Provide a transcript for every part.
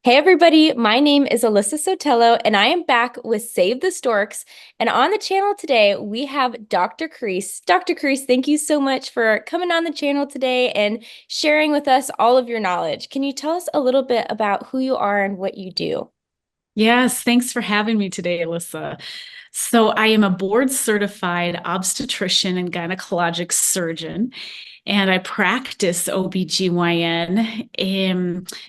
Hey everybody, my name is Alyssa Sotelo and I am back with Save the Storks. And on the channel today, we have Dr. Karysse. Dr. Karysse, thank you so much for coming on the channel today and sharing with us all of your knowledge. Can you tell us a little bit about who you are and what you do? Yes, thanks for having me today, Alyssa. So, I am a board certified obstetrician and gynecologic surgeon, and I practice OBGYN,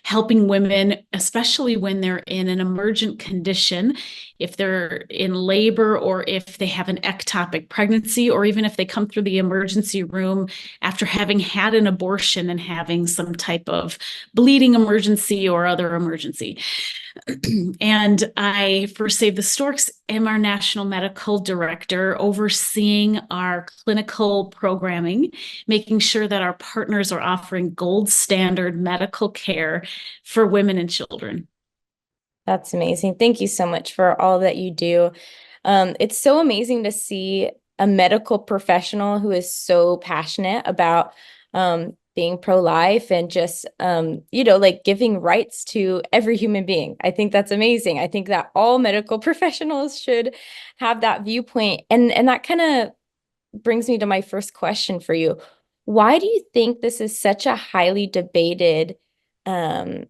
helping women, especially when they're in an emergent condition, if they're in labor or if they have an ectopic pregnancy, or even if they come through the emergency room after having had an abortion and having some type of bleeding emergency or other emergency. And I, for Save the Storks, am our national medical director, overseeing our clinical programming, making sure that our partners are offering gold standard medical care for women and children. That's amazing. Thank you so much for all that you do. It's so amazing to see a medical professional who is so passionate about being pro-life and just like giving rights to every human being. I think that's amazing. I think that all medical professionals should have that viewpoint. And that kind of brings me to my first question for you. Why do you think this is such a highly debated topic,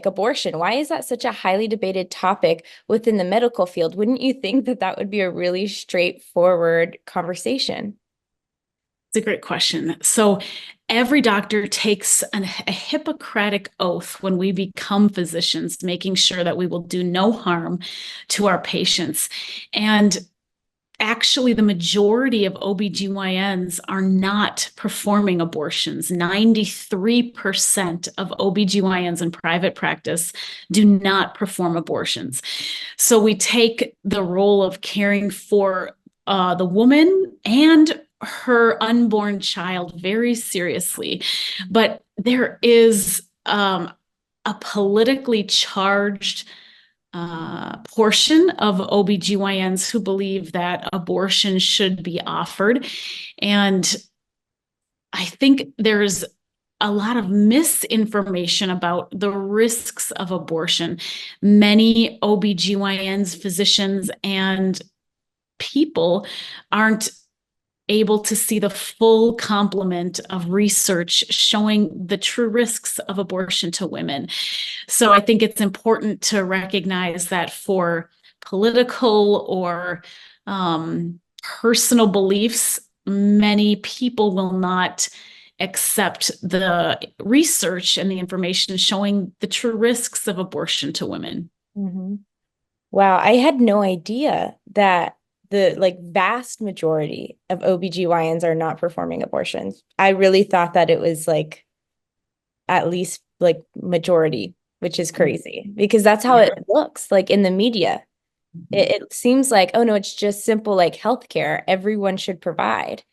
abortion? Why is that such a highly debated topic within the medical field? Wouldn't you think that that would be a really straightforward conversation? It's a great question. So, every doctor takes a Hippocratic oath when we become physicians, making sure that we will do no harm to our patients. And actually, the majority of OBGYNs are not performing abortions. 93% of OBGYNs in private practice do not perform abortions. So we take the role of caring for the woman and her unborn child very seriously. But there is a politically charged portion of OBGYNs who believe that abortion should be offered. And I think there's a lot of misinformation about the risks of abortion. Many OBGYNs, physicians, and people aren't able to see the full complement of research showing the true risks of abortion to women. So I think it's important to recognize that for political or personal beliefs, many people will not accept the research and the information showing the true risks of abortion to women. Mhm. Wow, I had no idea that the like vast majority of OBGYNs are not performing abortions. I really thought that it was like at least like majority, which is crazy because that's how it Yeah. looks like in the media. It seems like, oh no, it's just simple like healthcare everyone should provide.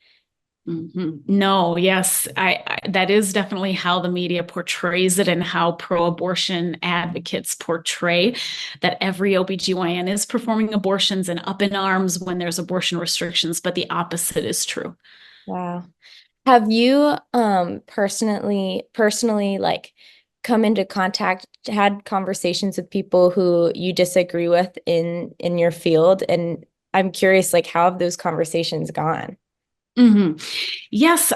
No, yes, that is definitely how the media portrays it and how pro-abortion advocates portray that every OBGYN is performing abortions and up in arms when there's abortion restrictions, but the opposite is true. Wow. Have you personally like come into contact, had conversations with people who you disagree with in your field? And I'm curious, like, how have those conversations gone? hmm Yes.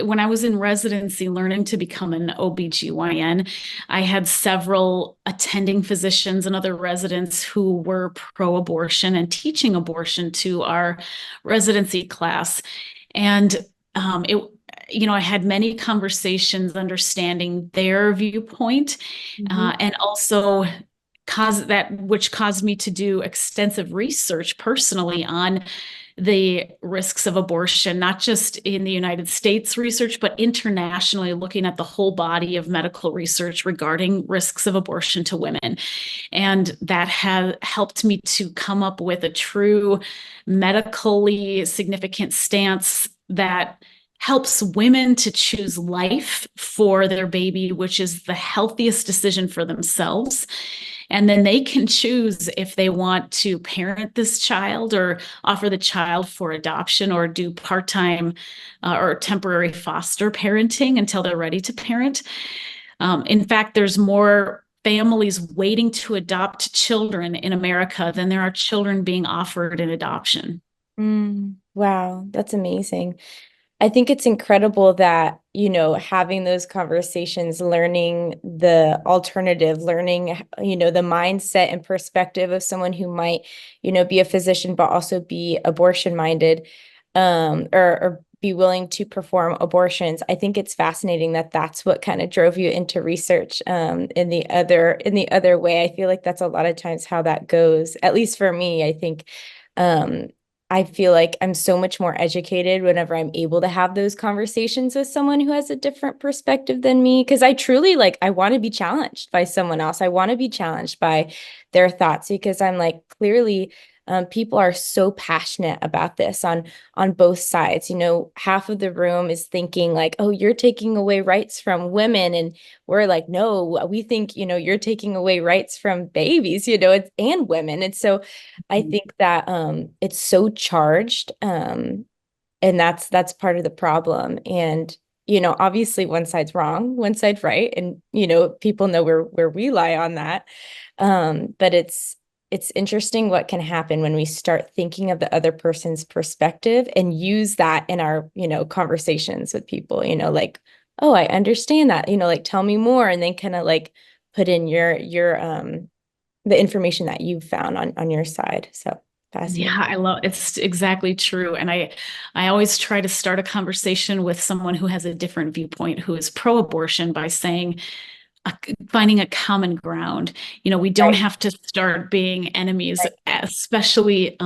When I was in residency learning to become an OBGYN, I had several attending physicians and other residents who were pro-abortion and teaching abortion to our residency class. And I had many conversations understanding their viewpoint, Mhm. and also which caused me to do extensive research personally on the risks of abortion, not just in the United States research, but internationally, looking at the whole body of medical research regarding risks of abortion to women. And that has helped me to come up with a true medically significant stance that helps women to choose life for their baby, which is the healthiest decision for themselves. And then they can choose if they want to parent this child or offer the child for adoption or do part time or temporary foster parenting until they're ready to parent. In fact, there's more families waiting to adopt children in America than there are children being offered in adoption. Wow, that's amazing. I think it's incredible that, having those conversations, learning the alternative, learning, the mindset and perspective of someone who might, be a physician, but also be abortion minded, or be willing to perform abortions. I think it's fascinating that that's what kind of drove you into research, in the other way. I feel like that's a lot of times how that goes, at least for me. Um, I feel like I'm so much more educated whenever I'm able to have those conversations with someone who has a different perspective than me. Because I truly I want to be challenged by someone else. I want to be challenged by their thoughts because I'm like, clearly, people are so passionate about this on both sides. Half of the room is thinking like, oh, you're taking away rights from women. And we're like, no, we think, you're taking away rights from babies, and women. And so I think that it's so charged, and that's part of the problem. And obviously one side's wrong, one side's right, and people know where we lie on that. But it's interesting what can happen when we start thinking of the other person's perspective and use that in our conversations with people. Like, oh, I understand that. Like, tell me more, and then kind of like put in your the information that you've found on your side. So fascinating. Yeah, I love it's exactly true. And I always try to start a conversation with someone who has a different viewpoint, who is pro-abortion by saying, finding a common ground. We don't Right, have to start being enemies, right. especially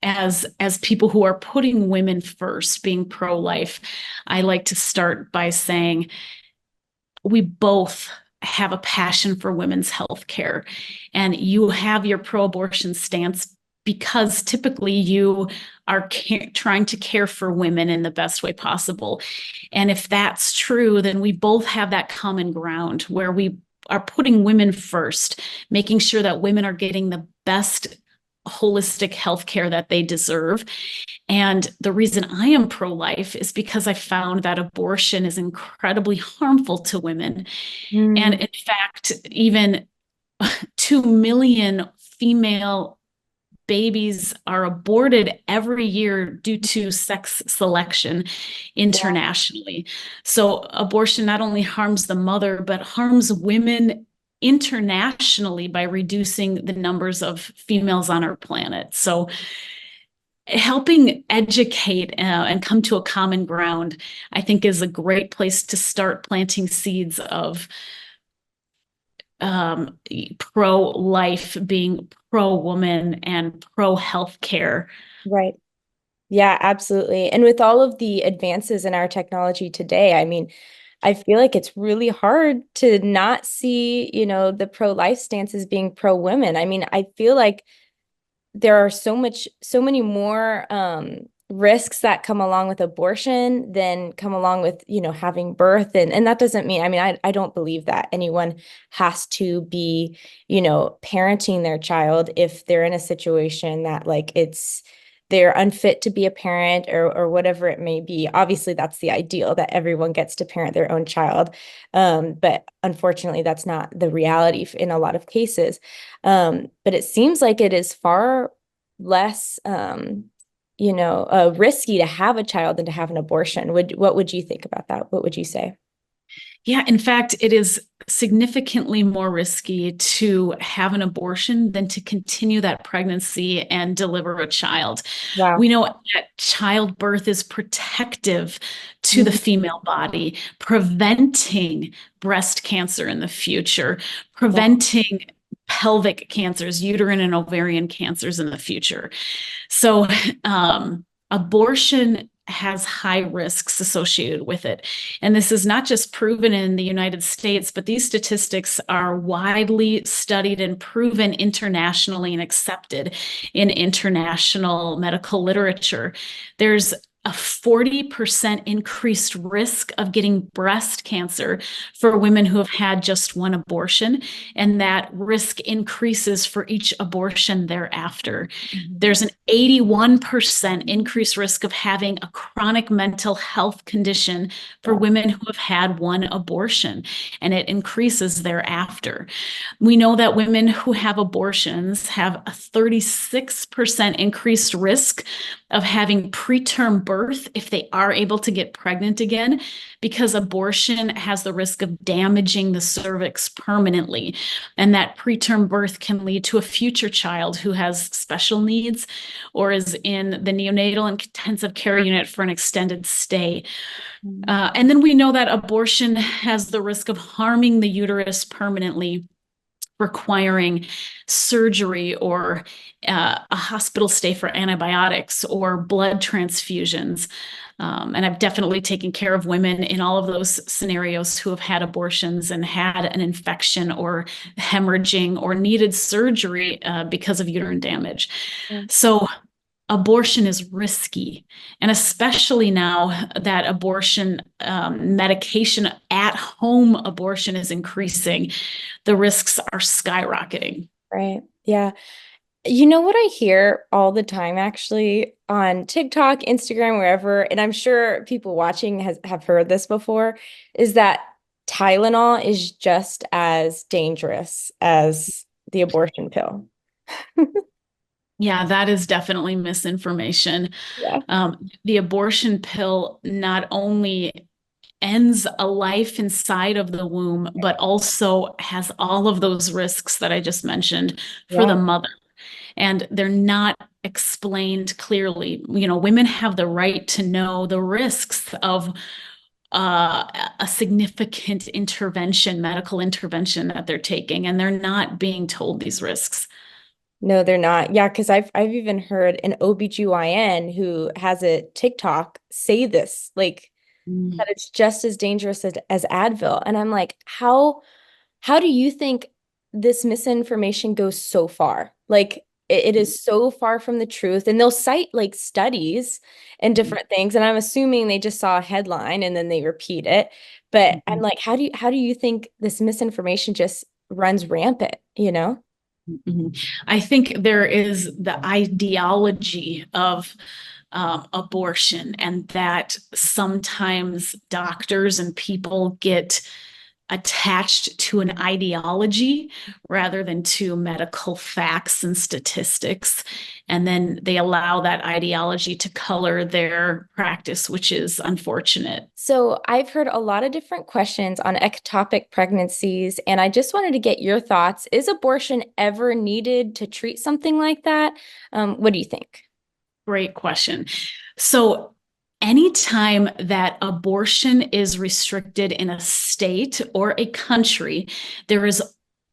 as people who are putting women first, being pro-life. I like to start by saying we both have a passion for women's health care, and you have your pro-abortion stance because typically you are trying to care for women in the best way possible. And if that's true, then we both have that common ground where we are putting women first, making sure that women are getting the best holistic health care that they deserve. And the reason I am pro life is because I found that abortion is incredibly harmful to women. And Mm, in fact, even 2 million female babies are aborted every year due to sex selection yeah, internationally. So abortion not only harms the mother, but harms women internationally by reducing the numbers of females on our planet. So helping educate and come to a common ground, I think, is a great place to start planting seeds of pro-life, being pro-woman, and pro-healthcare. right. Yeah, absolutely. And with all of the advances in our technology today, I mean, I feel like it's really hard to not see, the pro-life stance as being pro-women. I mean, I feel like there are so many more risks that come along with abortion than come along with, having birth. And that doesn't mean, I mean, I don't believe that anyone has to be, parenting their child if they're in a situation that like they're unfit to be a parent or whatever it may be. Obviously, that's the ideal that everyone gets to parent their own child. But unfortunately, that's not the reality in a lot of cases. But it seems like it is far less, risky to have a child than to have an abortion. What would you think about that? What would you say? Yeah, in fact, it is significantly more risky to have an abortion than to continue that pregnancy and deliver a child. We Wow. know that childbirth is protective to the Mhm. female body, preventing breast cancer in the future, Wow. preventing pelvic cancers, uterine and ovarian cancers in the future. So, abortion has high risks associated with it. And this is not just proven in the United States, but these statistics are widely studied and proven internationally and accepted in international medical literature. There's a 40% increased risk of getting breast cancer for women who have had just one abortion, and that risk increases for each abortion thereafter. There's an 81% increased risk of having a chronic mental health condition for women who have had one abortion, and it increases thereafter. We know that women who have abortions have a 36% increased risk of having preterm birth if they are able to get pregnant again, because abortion has the risk of damaging the cervix permanently. And that preterm birth can lead to a future child who has special needs or is in the neonatal and intensive care unit for an extended stay. And then we know that abortion has the risk of harming the uterus permanently, requiring surgery or a hospital stay for antibiotics or blood transfusions. And I've definitely taken care of women in all of those scenarios who have had abortions and had an infection or hemorrhaging or needed surgery because of uterine damage. So abortion is risky. And especially now that abortion medication at home abortion is increasing, the risks are skyrocketing. Right. Yeah. You know what I hear all the time actually on TikTok, Instagram, wherever, and I'm sure people watching have heard this before, is that Tylenol is just as dangerous as the abortion pill. Yeah, that is definitely misinformation. Yeah. The abortion pill not only ends a life inside of the womb, but also has all of those risks that I just mentioned for Yeah. the mother. And they're not explained clearly. You know, women have the right to know the risks of a significant intervention, medical intervention that they're taking, and they're not being told these risks. No, they're not. Yeah, because I've even heard an OBGYN who has a TikTok say this, like that it's just as dangerous as Advil. And I'm like, how do you think this misinformation goes so far? Like it is so far from the truth. And they'll cite like studies and different things. And I'm assuming they just saw a headline and then they repeat it. But I'm like, how do you think this misinformation just runs rampant, you know? I think there is the ideology of abortion, and that sometimes doctors and people get attached to an ideology rather than to medical facts and statistics. And then they allow that ideology to color their practice, which is unfortunate. So I've heard a lot of different questions on ectopic pregnancies, and I just wanted to get your thoughts. Is abortion ever needed to treat something like that? What do you think? Great question. So anytime that abortion is restricted in a state or a country, there is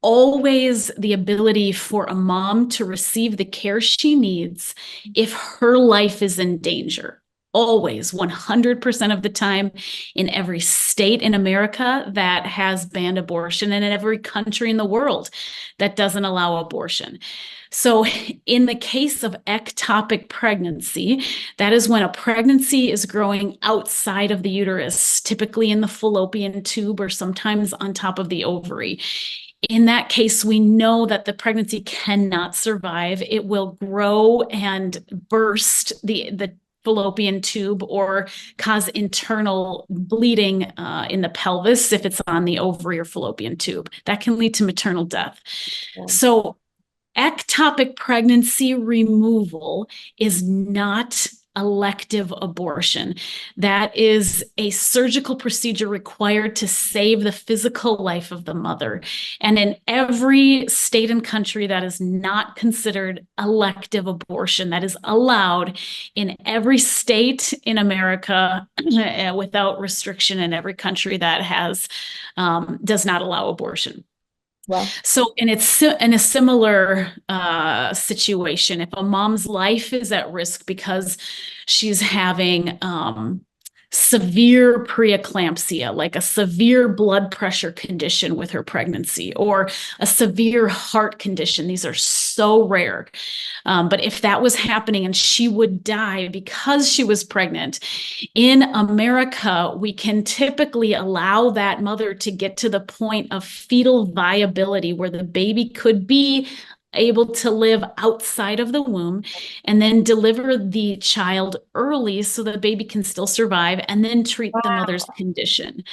always the ability for a mom to receive the care she needs if her life is in danger. Always, 100% of the time, in every state in America that has banned abortion, and in every country in the world that doesn't allow abortion. So, in the case of ectopic pregnancy, that is when a pregnancy is growing outside of the uterus, typically in the fallopian tube or sometimes on top of the ovary. In that case, we know that the pregnancy cannot survive. It will grow and burst the fallopian tube or cause internal bleeding in the pelvis if it's on the ovary or fallopian tube. That can lead to maternal death. Yeah. So ectopic pregnancy removal is not elective abortion. That is a surgical procedure required to save the physical life of the mother. And in every state and country, that is not considered elective abortion. That is allowed in every state in America without restriction, in every country that has does not allow abortion. Well, So, and it's in a similar situation, if a mom's life is at risk because she's having severe preeclampsia, like a severe blood pressure condition with her pregnancy, or a severe heart condition. These are so rare. But if that was happening and she would die because she was pregnant, in America, we can typically allow that mother to get to the point of fetal viability where the baby could be able to live outside of the womb and then deliver the child early so the baby can still survive and then treat the mother's Wow. condition.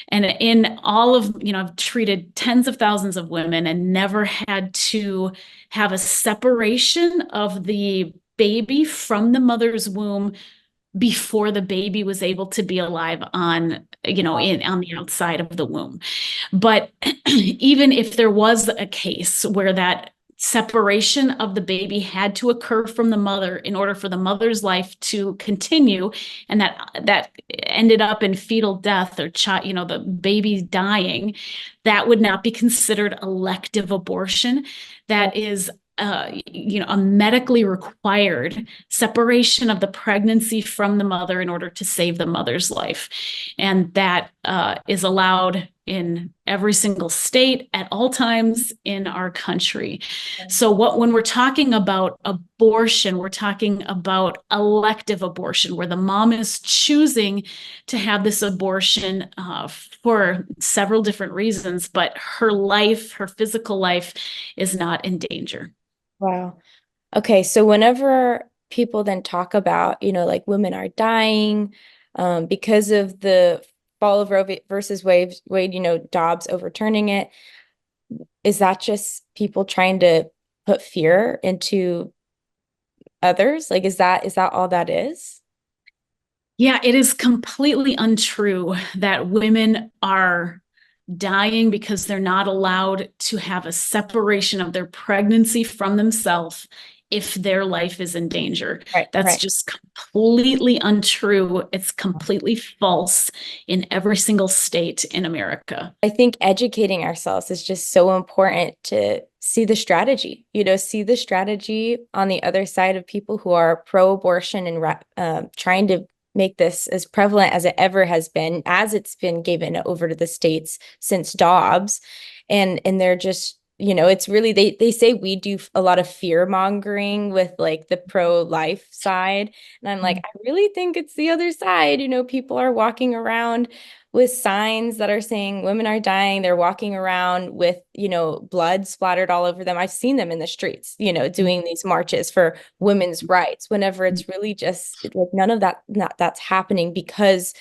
And in all of, I've treated tens of thousands of women and never had to have a separation of the baby from the mother's womb before the baby was able to be alive on, on the outside of the womb. But even if there was a case where that separation of the baby had to occur from the mother in order for the mother's life to continue, and that ended up in fetal death or the baby dying, that would not be considered elective abortion. That is a medically required separation of the pregnancy from the mother in order to save the mother's life. And that is allowed in every single state at all times in our country. So when we're talking about abortion, we're talking about elective abortion, where the mom is choosing to have this abortion for several different reasons, but her life, her physical life, is not in danger. Wow. Okay, so whenever people then talk about, like women are dying because of the fall of versus Wade, Dobbs overturning it, is that just people trying to put fear into others? Like, is that all that is? Yeah, it is completely untrue that women are dying because they're not allowed to have a separation of their pregnancy from themselves if their life is in danger. Right, That's right. just completely untrue. It's completely false in every single state in America. I think educating ourselves is just so important to see the strategy, see the strategy on the other side of people who are pro-abortion and trying to make this as prevalent as it ever has been, as it's been given over to the states since Dobbs. And they're just, it's really, they say we do a lot of fear mongering with like the pro-life side. And I'm like, I really think it's the other side. People are walking around with signs that are saying women are dying. They're walking around with, blood splattered all over them. I've seen them in the streets, doing these marches for women's rights, whenever it's really just like none of that's happening because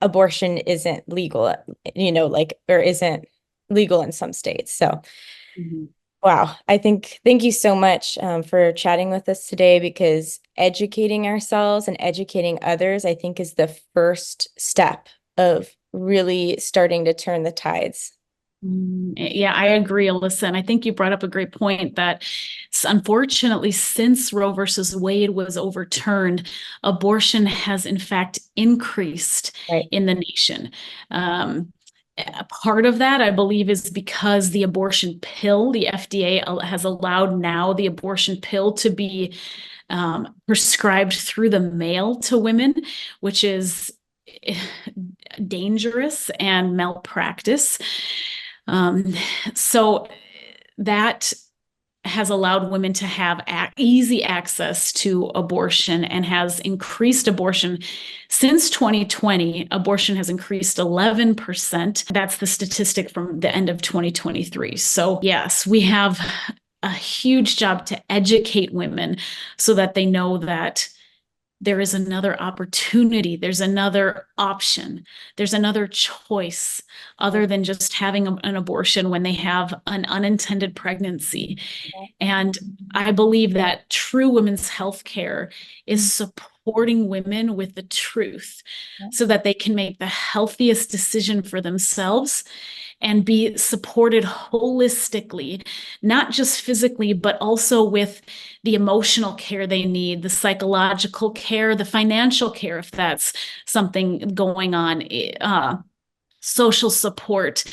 abortion isn't legal, like, or isn't legal in some states. So Mhm. wow, thank you so much for chatting with us today, because educating ourselves and educating others, I think, is the first step of really starting to turn the tides. Yeah, I agree, Alyssa. And I think you brought up a great point that unfortunately, since Roe versus Wade was overturned, abortion has in fact increased Right. in the nation. A part of that, I believe, is because the abortion pill, the FDA has allowed now the abortion pill to be prescribed through the mail to women, which is dangerous and malpractice. So that has allowed women to have easy access to abortion and has increased abortion. Since 2020, abortion has increased 11%. That's the statistic from the end of 2023. So yes, we have a huge job to educate women so that they know that there is another opportunity, there's another option, there's another choice other than just having an abortion when they have an unintended pregnancy. And I believe that true women's health care is supporting women with the truth so that they can make the healthiest decision for themselves and be supported holistically, not just physically, but also with the emotional care they need, the psychological care, the financial care, if that's something going on, social support,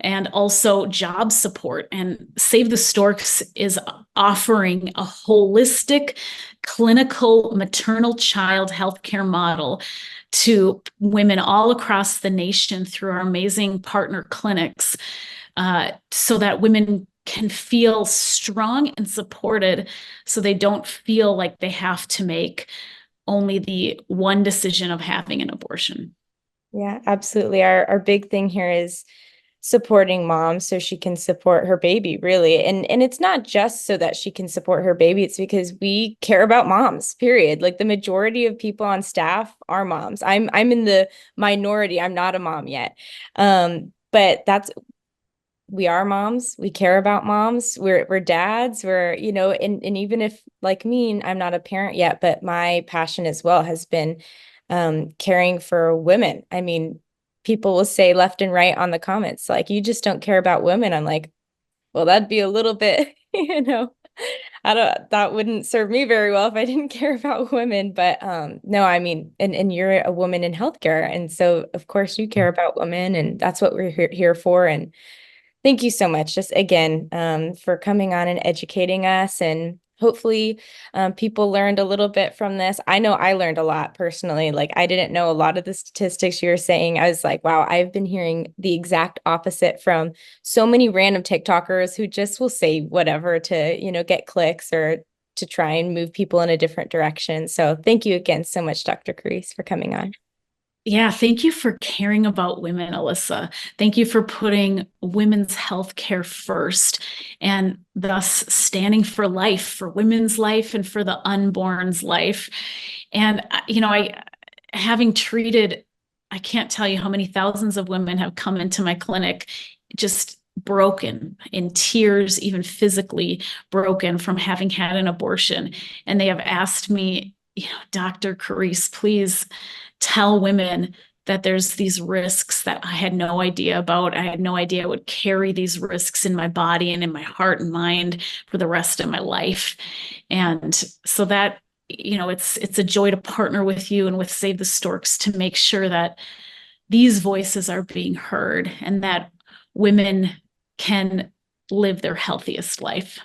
and also job support. And Save the Storks is offering a holistic, clinical maternal child healthcare model to women all across the nation through our amazing partner clinics, so that women can feel strong and supported, so they don't feel like they have to make only the one decision of having an abortion. Yeah, absolutely. Our big thing here is supporting mom so she can support her baby, really. And it's not just so that she can support her baby, it's because we care about moms, period. Like the majority of people on staff are moms. I'm in the minority. I'm not a mom yet. But that's we are moms. We care about moms. We're dads. We're, and even if like me, I'm not a parent yet, but my passion as well has been caring for women. I mean, people will say left and right on the comments, like, you just don't care about women. I'm like, well, that'd be a little bit, that wouldn't serve me very well if I didn't care about women. But no, I mean, and you're a woman in healthcare. And so of course you care about women, and that's what we're here for. And thank you so much, just again, for coming on and educating us. And hopefully, people learned a little bit from this. I know I learned a lot personally. Like, I didn't know a lot of the statistics you were saying. I was like, wow, I've been hearing the exact opposite from so many random TikTokers who just will say whatever to, get clicks or to try and move people in a different direction. So thank you again so much, Dr. Karysse, for coming on. Yeah, thank you for caring about women, Alyssa. Thank you for putting women's health care first, and thus standing for life, for women's life and for the unborn's life. And, I having treated, I can't tell you how many thousands of women have come into my clinic just broken, in tears, even physically broken from having had an abortion. And they have asked me, Dr. Karysse, please tell women that there's these risks that I had no idea about. I had no idea I would carry these risks in my body and in my heart and mind for the rest of my life. And so that, it's a joy to partner with you and with Save the Storks to make sure that these voices are being heard and that women can live their healthiest life.